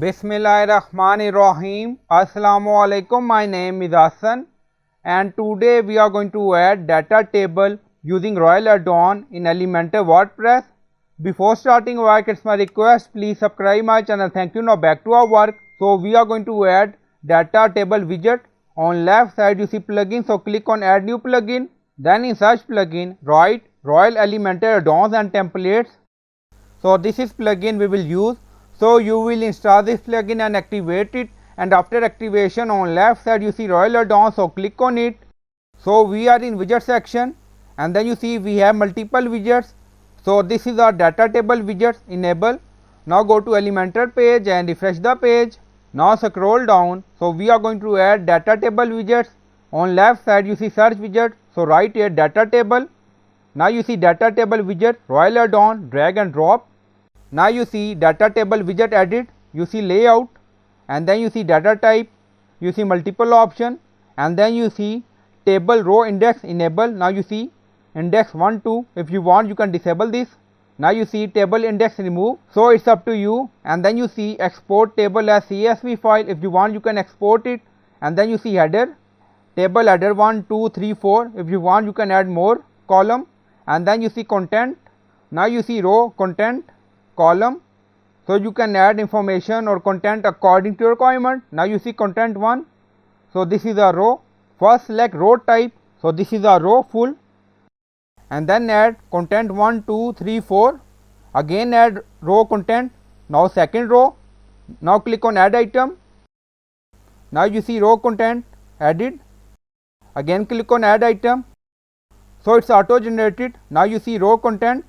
Bismillahirrahmanirrahim. Assalamu alaikum. My name is Hassan and today we are going to add data table using Royal add-on in Elementor WordPress. Before starting work, it's my request, please subscribe my channel. Thank you. Now back to our work. So we are going to add data table widget. On left side you see plugin, so click on add new plugin. Then in search plugin write Royal Elementor add-ons and templates. So this is plugin we will use. So you will install this plugin and activate it, and after activation on left side you see Royal add-on, so click on it. So we are in widget section and then you see we have multiple widgets. So this is our data table widgets enable. Now go to Elementor page and refresh the page. Now scroll down, so we are going to add data table widgets. On left side you see search widget, so write here data table. Now you see data table widget Royal add-on, drag and drop. Now you see data table widget edit, you see layout, and then you see data type, you see multiple option, and then you see table row index enable. Now you see index 1 2, if you want you can disable this. Now you see table index remove, so it's up to you. And then you see export table as CSV file, if you want you can export it. And then you see header, table header 1 2 3 4, if you want you can add more column. And then you see content, now you see row content column, so you can add information or content according to your requirement. Now you see content 1, so this is a row. First select row type, so this is a row full, and then add content 1 2 3 4, again add row content. Now second row, now click on add item. Now you see row content added, again click on add item, so it's auto generated. Now you see row content.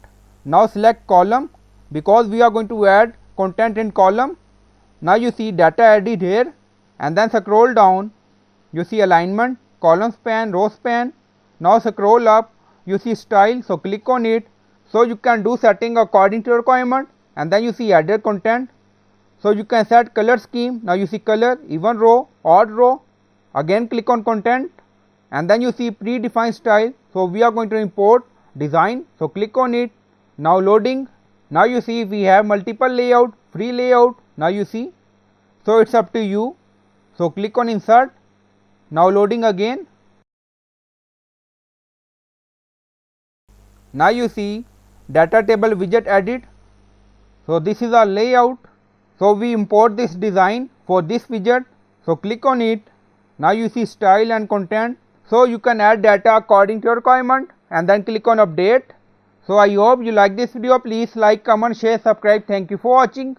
Now select column, because we are going to add content in column. Now you see data added here, and then scroll down, you see alignment, column span, row span. Now scroll up, you see style, so click on it, so you can do setting according to your requirement. And then you see added content, so you can set color scheme. Now you see color, even row, odd row, again click on content, and then you see predefined style, so we are going to import design, so click on it. Now loading. Now you see we have multiple layout, free layout. Now you see, so it's up to you, so click on insert. Now loading again. Now you see data table widget edit, so this is our layout, so we import this design for this widget, so click on it. Now you see style and content, so you can add data according to your requirement, and then click on update. So I hope you like this video. Please like, comment, share, subscribe. Thank you for watching.